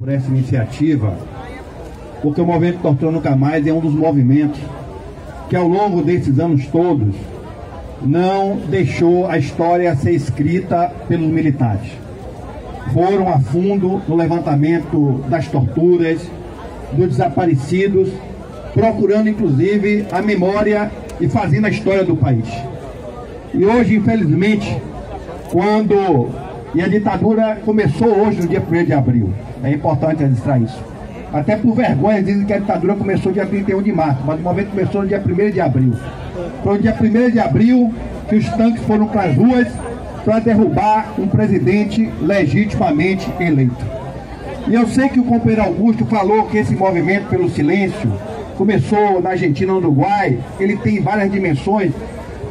Por essa iniciativa, porque o Movimento Tortura Nunca Mais é um dos movimentos que ao longo desses anos todos não deixou a história ser escrita pelos militares. Foram a fundo no levantamento das torturas, dos desaparecidos, procurando inclusive a memória e fazendo a história do país. E hoje, infelizmente, a ditadura começou hoje, no dia 1º de abril. É importante registrar isso. Até por vergonha, dizem que a ditadura começou dia 31 de março, mas o movimento começou no dia 1º de abril. Foi no dia 1º de abril que os tanques foram para as ruas para derrubar um presidente legitimamente eleito. E eu sei que o companheiro Augusto falou que esse movimento pelo silêncio começou na Argentina, no Uruguai, ele tem várias dimensões,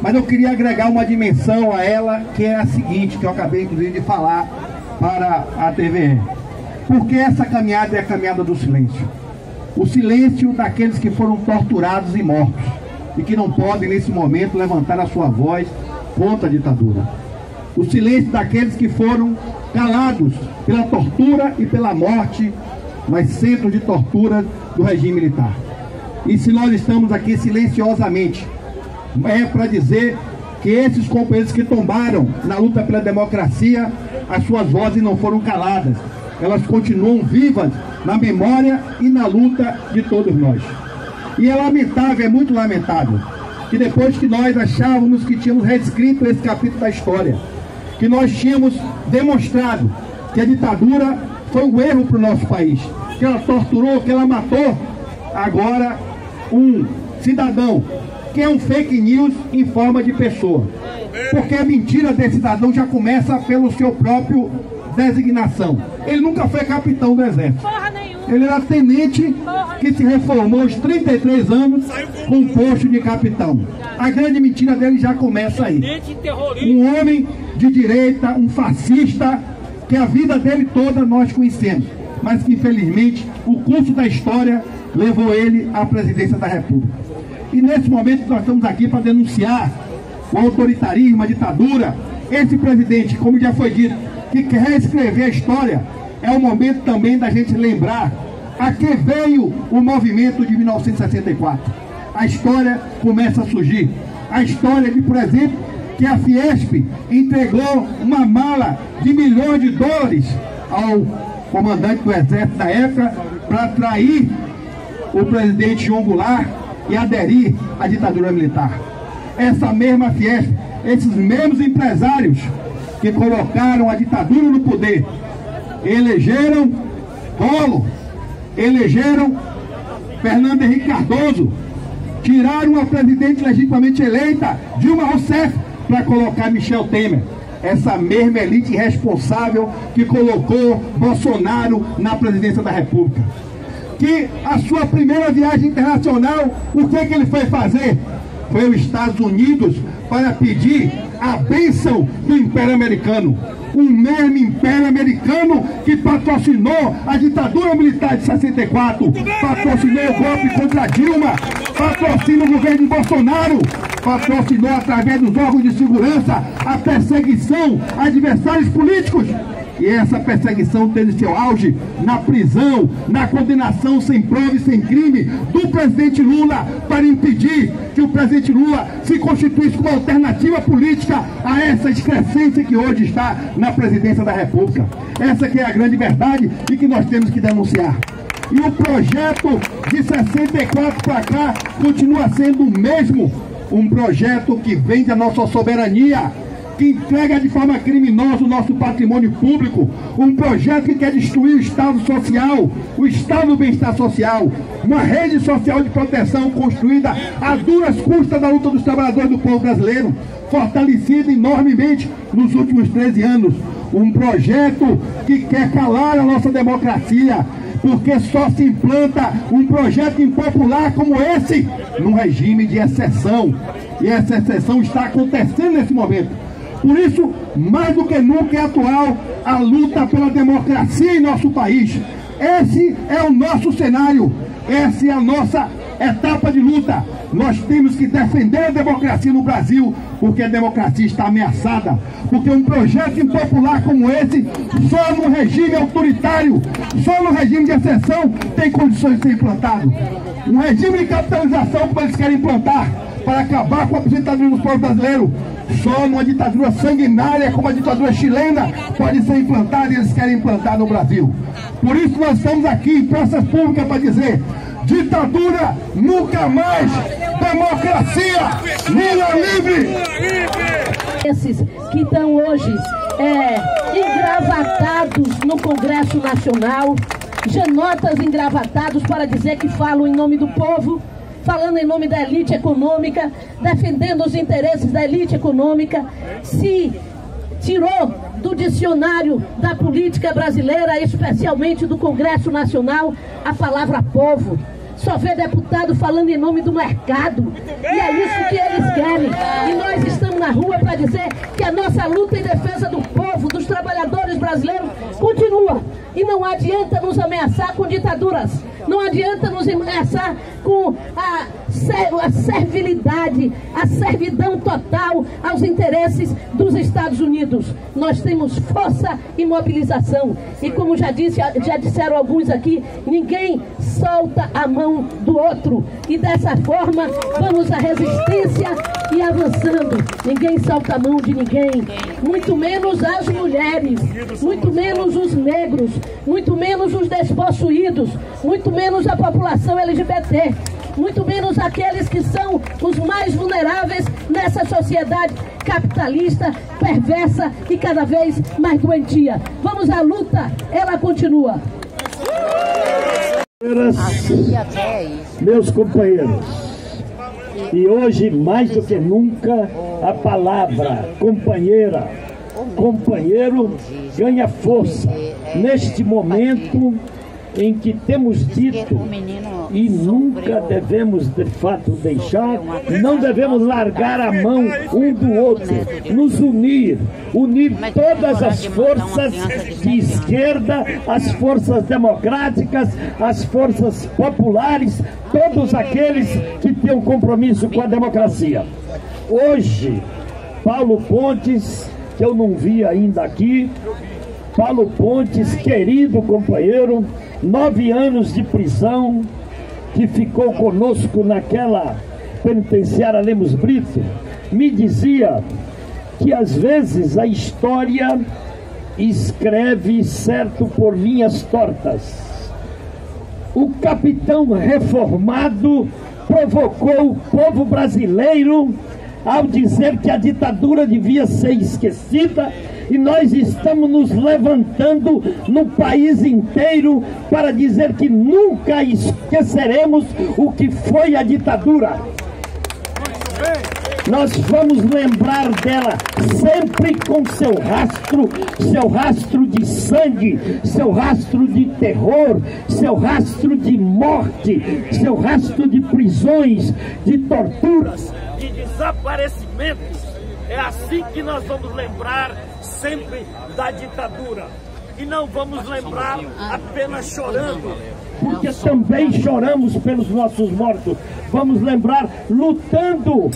mas eu queria agregar uma dimensão a ela, que é a seguinte, que eu acabei inclusive de falar para a TVE. Porque essa caminhada é a caminhada do silêncio. O silêncio daqueles que foram torturados e mortos, e que não podem nesse momento levantar a sua voz contra a ditadura. O silêncio daqueles que foram calados pela tortura e pela morte nos centros de tortura do regime militar. E se nós estamos aqui silenciosamente, é para dizer que esses companheiros que tombaram na luta pela democracia, as suas vozes não foram caladas. Elas continuam vivas na memória e na luta de todos nós. E é lamentável, é muito lamentável, que depois que nós achávamos que tínhamos reescrito esse capítulo da história, que nós tínhamos demonstrado que a ditadura foi um erro para o nosso país, que ela torturou, que ela matou, agora um cidadão que é um fake news em forma de pessoa. Porque a mentira desse cidadão já começa pelo seu próprio designação. Ele nunca foi capitão do exército. Ele era tenente que se reformou aos 33 anos com um posto de capitão. A grande mentira dele já começa aí. Um homem de direita, um fascista, que a vida dele toda nós conhecemos, mas que infelizmente o curso da história levou ele à presidência da República. E nesse momento nós estamos aqui para denunciar o autoritarismo, a ditadura. Esse presidente, como já foi dito, que quer reescrever a história, é o momento também da gente lembrar a que veio o movimento de 1964. A história começa a surgir. A história de, por exemplo, que a Fiesp entregou uma mala de milhões de dólares ao comandante do exército da época para atrair o presidente João Goulart e aderir à ditadura militar. Essa mesma Fiesp, esses mesmos empresários que colocaram a ditadura no poder, elegeram Collor, elegeram Fernando Henrique Cardoso, tiraram a presidente legitimamente eleita, Dilma Rousseff, para colocar Michel Temer. Essa mesma elite irresponsável que colocou Bolsonaro na presidência da República. Que a sua primeira viagem internacional, o que ele foi fazer? Foi aos Estados Unidos para pedir a bênção do Império Americano. O mesmo Império Americano que patrocinou a ditadura militar de 64, patrocinou o golpe contra Dilma, patrocina o governo de Bolsonaro, patrocinou através dos órgãos de segurança a perseguição a adversários políticos. E essa perseguição teve seu auge na prisão, na condenação sem prova e sem crime do presidente Lula, para impedir que o presidente Lula se constituísse como alternativa política a essa excrescência que hoje está na presidência da República. Essa que é a grande verdade e que nós temos que denunciar. E o projeto de 64 para cá continua sendo o mesmo, um projeto que vem da nossa soberania, que entrega de forma criminosa o nosso patrimônio público, um projeto que quer destruir o Estado social, o Estado do bem-estar social, uma rede social de proteção construída a duras custas da luta dos trabalhadores do povo brasileiro, fortalecida enormemente nos últimos 13 anos, um projeto que quer calar a nossa democracia, porque só se implanta um projeto impopular como esse num regime de exceção, e essa exceção está acontecendo nesse momento. Por isso, mais do que nunca é atual a luta pela democracia em nosso país. Esse é o nosso cenário, essa é a nossa etapa de luta. Nós temos que defender a democracia no Brasil, porque a democracia está ameaçada. Porque um projeto impopular como esse, só num regime autoritário, Só no regime de exceção tem condições de ser implantado. Um regime de capitalização, como eles querem implantar, para acabar com a aposentadoria do povo brasileiro, só numa ditadura sanguinária como a ditadura chilena pode ser implantada, e eles querem implantar no Brasil. Por isso nós estamos aqui em praças públicas para dizer: ditadura nunca mais, democracia, Lula livre! Esses que estão hoje engravatados no Congresso Nacional, janotas engravatados para dizer que falam em nome do povo, falando em nome da elite econômica, defendendo os interesses da elite econômica, se tirou do dicionário da política brasileira, especialmente do Congresso Nacional, a palavra povo. Só vê deputado falando em nome do mercado. E é isso que eles querem. E nós estamos na rua para dizer que a nossa luta em defesa do povo, dos trabalhadores brasileiros, continua. E não adianta nos ameaçar com ditaduras. Não adianta nos ameaçar com a servilidade, a servidão total aos interesses dos Estados Unidos. Nós temos força e mobilização. E como já disseram alguns aqui, ninguém solta a mão do outro. E dessa forma, vamos à resistência e avançando. Ninguém solta a mão de ninguém. Muito menos as mulheres, muito menos os negros, muito menos os despossuídos, muito menos a população LGBT, muito menos aqueles que são os mais vulneráveis nessa sociedade capitalista, perversa e cada vez mais doentia. Vamos à luta, ela continua. Meus companheiros, e hoje mais do que nunca a palavra companheira, companheiro ganha força neste momento em que temos dito e nunca devemos de fato deixar, não devemos largar a mão um do outro, nos unir todas as forças de esquerda, as forças democráticas, as forças populares, todos aqueles que têm um compromisso com a democracia. Hoje, Paulo Pontes, que eu não vi ainda aqui, Paulo Pontes, querido companheiro, 9 anos de prisão, que ficou conosco naquela penitenciária Lemos Brito, me dizia que às vezes a história escreve certo por linhas tortas. O capitão reformado provocou o povo brasileiro ao dizer que a ditadura devia ser esquecida, e nós estamos nos levantando no país inteiro para dizer que nunca esqueceremos o que foi a ditadura. Nós vamos lembrar dela sempre com seu rastro de sangue, seu rastro de terror, seu rastro de morte, seu rastro de prisões, de torturas, de desaparecimentos. É assim que nós vamos lembrar sempre da ditadura. E não vamos lembrar apenas chorando, porque também choramos pelos nossos mortos. Vamos lembrar lutando,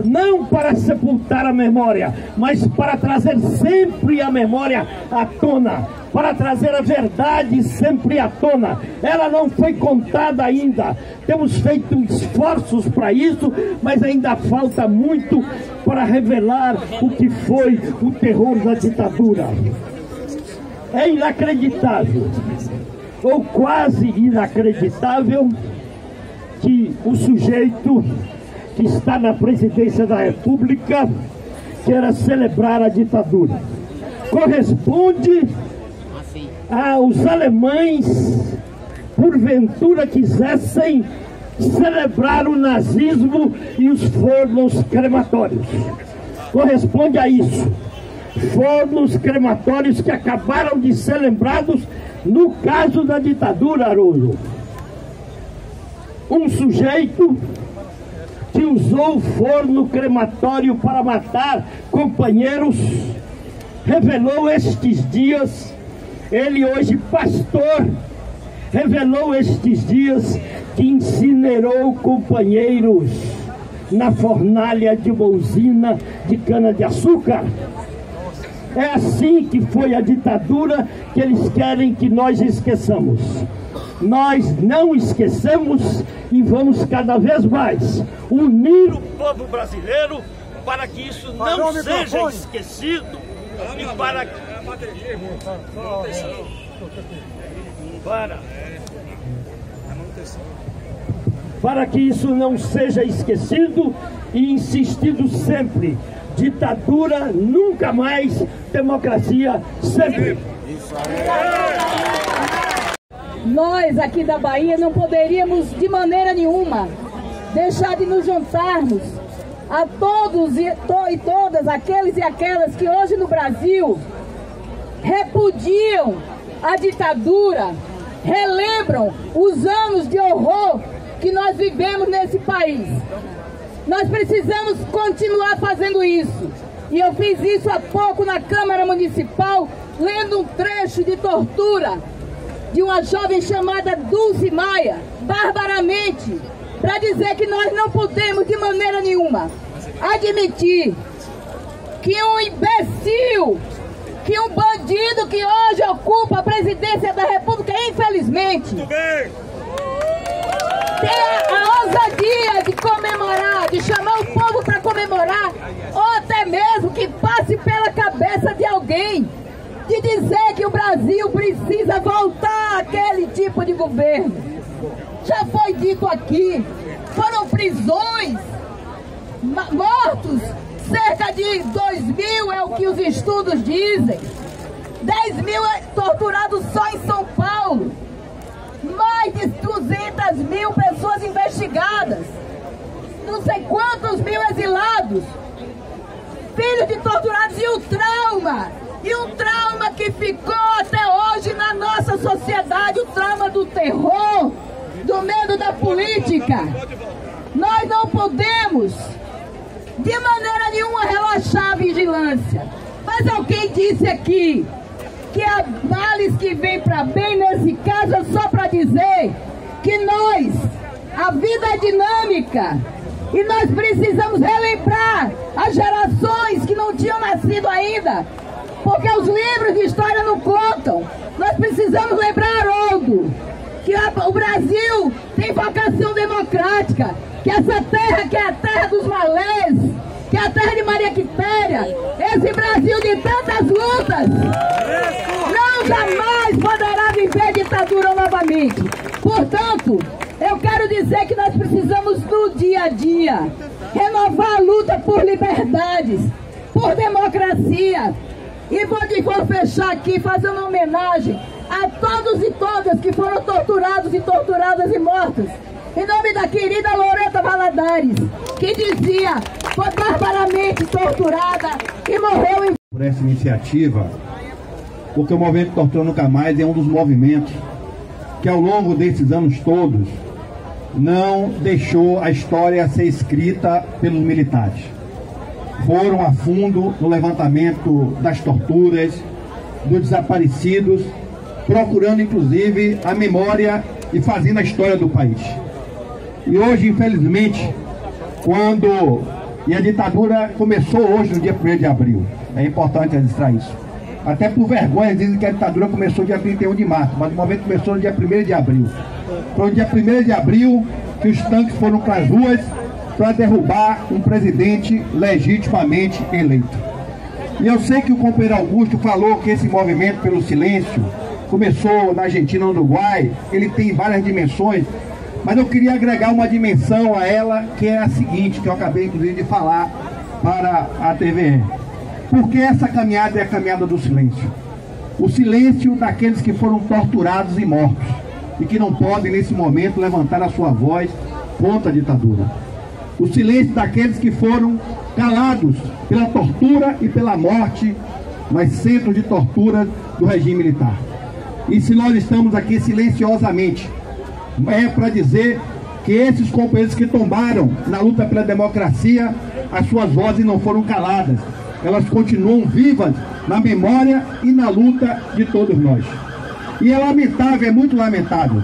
não para sepultar a memória, mas para trazer sempre a memória à tona, para trazer a verdade sempre à tona. Ela não foi contada ainda. Temos feito esforços para isso, mas ainda falta muito para revelar o que foi o terror da ditadura. É inacreditável, ou quase inacreditável, que o sujeito que está na presidência da República queira celebrar a ditadura. Corresponde aos alemães, porventura quisessem celebrar o nazismo e os fornos crematórios. Corresponde a isso. Fornos crematórios que acabaram de ser lembrados no caso da ditadura, Haroldo. Um sujeito que usou o forno crematório para matar companheiros, revelou estes dias, ele hoje pastor, revelou estes dias que incinerou companheiros na fornalha de uma usina de cana-de-açúcar. É assim que foi a ditadura que eles querem que nós esqueçamos. Nós não esquecemos e vamos cada vez mais unir o povo brasileiro para que isso não seja esquecido e para que isso não seja esquecido e insistido sempre. Ditadura nunca mais, democracia sempre. Nós aqui da Bahia não poderíamos de maneira nenhuma deixar de nos juntarmos a todos e todas aqueles e aquelas que hoje no Brasil repudiam a ditadura, relembram os anos de horror que nós vivemos nesse país. Nós precisamos continuar fazendo isso. E eu fiz isso há pouco na Câmara Municipal, lendo um trecho de tortura de uma jovem chamada Dulce Maia, barbaramente, para dizer que nós não podemos de maneira nenhuma admitir que um imbecil, que um bandido que hoje ocupa a presidência da República, infelizmente, tenha a ousadia de comemorar, de chamar o povo para comemorar, ou até mesmo que passe pela cabeça de alguém, de dizer que o Brasil precisa voltar àquele tipo de governo. Já foi dito aqui, foram prisões, mortos, cerca de 2.000 é o que os estudos dizem, 10.000 torturados só em São Paulo, mais de 200.000 pessoas investigadas, não sei quantos mil exilados, filhos de torturados, e o trauma que ficou até hoje na nossa sociedade, o trauma do terror, do medo da política. Nós não podemos de maneira nenhuma relaxar a vigilância. Mas alguém disse aqui que há males que vêm para bem. Nesse caso é só para dizer que a vida é dinâmica e nós precisamos relembrar as gerações que não tinham nascido ainda, porque os livros de história não contam. Nós precisamos lembrar, Haroldo, que o Brasil tem vocação democrática, que essa terra que é a terra dos malês, que é a terra de Maria Quitéria, esse Brasil de tantas lutas, não jamais poderá viver ditadura novamente. Portanto, eu quero dizer que nós precisamos no dia a dia renovar a luta por liberdades, por democracia. E vou fechar aqui fazendo uma homenagem a todos e todas que foram torturados e torturadas e mortos. Em nome da querida Loreta Valadares, que dizia, foi barbaramente torturada e morreu em... Por essa iniciativa, porque o movimento Tortura Nunca Mais é um dos movimentos que ao longo desses anos todos não deixou a história ser escrita pelos militares. Foram a fundo no levantamento das torturas, dos desaparecidos, procurando inclusive a memória e fazendo a história do país. E hoje, infelizmente, e a ditadura começou hoje, no dia 1º de abril, é importante registrar isso. Até por vergonha, dizem que a ditadura começou dia 31 de março, mas o movimento começou no dia 1º de abril. Foi no dia 1º de abril que os tanques foram para as ruas para derrubar um presidente legitimamente eleito. E eu sei que o companheiro Augusto falou que esse movimento pelo silêncio começou na Argentina, no Uruguai, ele tem várias dimensões, mas eu queria agregar uma dimensão a ela, que é a seguinte, que eu acabei inclusive de falar para a TVE. Porque essa caminhada é a caminhada do silêncio. O silêncio daqueles que foram torturados e mortos, e que não podem nesse momento levantar a sua voz contra a ditadura. O silêncio daqueles que foram calados pela tortura e pela morte nos centros de tortura do regime militar. E se nós estamos aqui silenciosamente, é para dizer que esses companheiros que tombaram na luta pela democracia, as suas vozes não foram caladas. Elas continuam vivas na memória e na luta de todos nós. E é lamentável, é muito lamentável,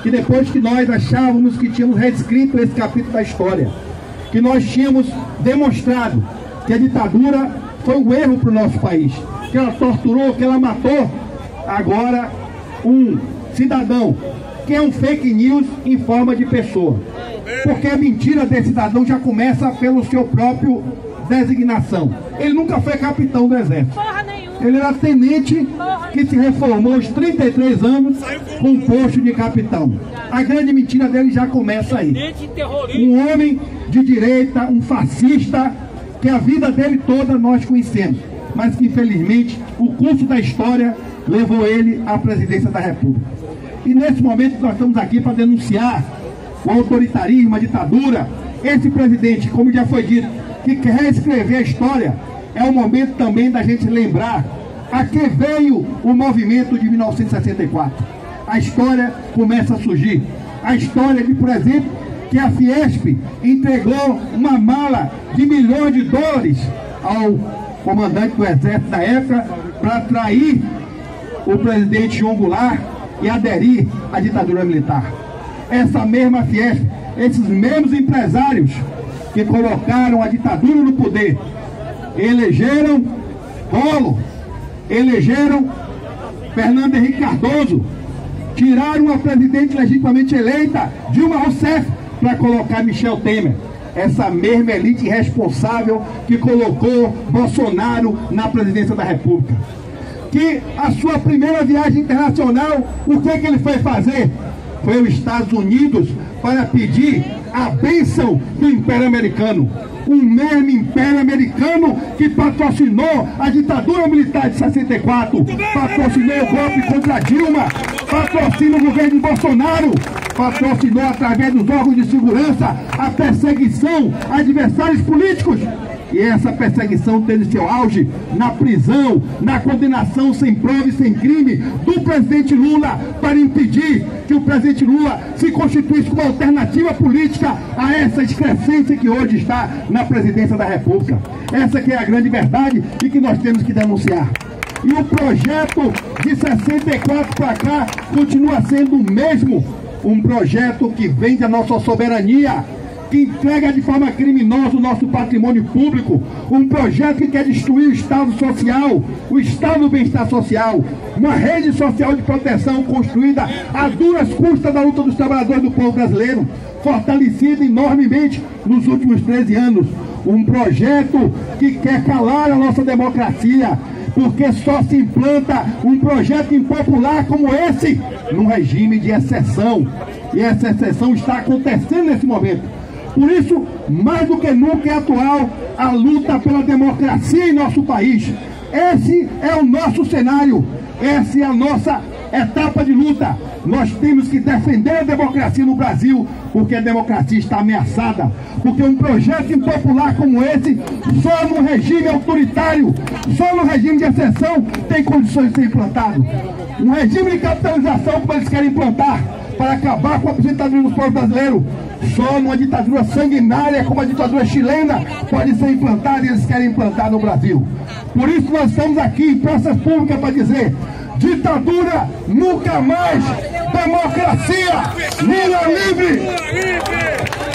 que depois que nós achávamos que tínhamos reescrito esse capítulo da história, que nós tínhamos demonstrado que a ditadura foi um erro para o nosso país, que ela torturou, que ela matou. Agora, um cidadão que é um fake news em forma de pessoa. Porque a mentira desse cidadão já começa pelo seu próprio designação. Ele nunca foi capitão do exército. Ele era tenente que se reformou aos 33 anos com um posto de capitão. A grande mentira dele já começa aí. Um homem de direita, um fascista, que a vida dele toda nós conhecemos, mas que infelizmente o curso da história levou ele à presidência da República. E nesse momento nós estamos aqui para denunciar o autoritarismo, a ditadura. Esse presidente, como já foi dito, que quer reescrever a história. É o momento também da gente lembrar a que veio o movimento de 1964. A história começa a surgir. A história de, por exemplo, que a Fiesp entregou uma mala de milhões de dólares ao comandante do exército da época para atrair o presidente João Goulart e aderir à ditadura militar. Essa mesma Fiesp, esses mesmos empresários que colocaram a ditadura no poder, elegeram Collor, elegeram Fernando Henrique Cardoso, tiraram a presidente legitimamente eleita, Dilma Rousseff, para colocar Michel Temer. Essa mesma elite responsável que colocou Bolsonaro na presidência da República. Que a sua primeira viagem internacional, o que ele foi fazer? Foi aos Estados Unidos para pedir a bênção do Império Americano. O mesmo Império Americano que patrocinou a ditadura militar de 64, patrocinou o golpe contra Dilma, patrocina o governo de Bolsonaro, patrocinou através dos órgãos de segurança a perseguição a adversários políticos. E essa perseguição teve seu auge na prisão, na condenação sem prova e sem crime do presidente Lula, para impedir que o presidente Lula se constituísse como alternativa política a essa excrescência que hoje está na presidência da República. Essa que é a grande verdade e que nós temos que denunciar. E o projeto de 64 para cá continua sendo o mesmo, um projeto que vende a nossa soberania, que entrega de forma criminosa o nosso patrimônio público, um projeto que quer destruir o Estado social, o Estado do bem-estar social, uma rede social de proteção construída a duras custas da luta dos trabalhadores do povo brasileiro, fortalecida enormemente nos últimos 13 anos, um projeto que quer calar a nossa democracia, porque só se implanta um projeto impopular como esse num regime de exceção, e essa exceção está acontecendo nesse momento. Por isso, mais do que nunca é atual a luta pela democracia em nosso país. Esse é o nosso cenário, essa é a nossa etapa de luta. Nós temos que defender a democracia no Brasil, porque a democracia está ameaçada. Porque um projeto impopular como esse, só no regime autoritário, só no regime de exceção, tem condições de ser implantado. Um regime de capitalização como eles querem implantar, para acabar com a aposentadoria dos povos brasileiros, só numa ditadura sanguinária como a ditadura chilena pode ser implantada, e eles querem implantar no Brasil. Por isso nós estamos aqui em praças públicas para dizer: ditadura nunca mais, democracia, Lula livre!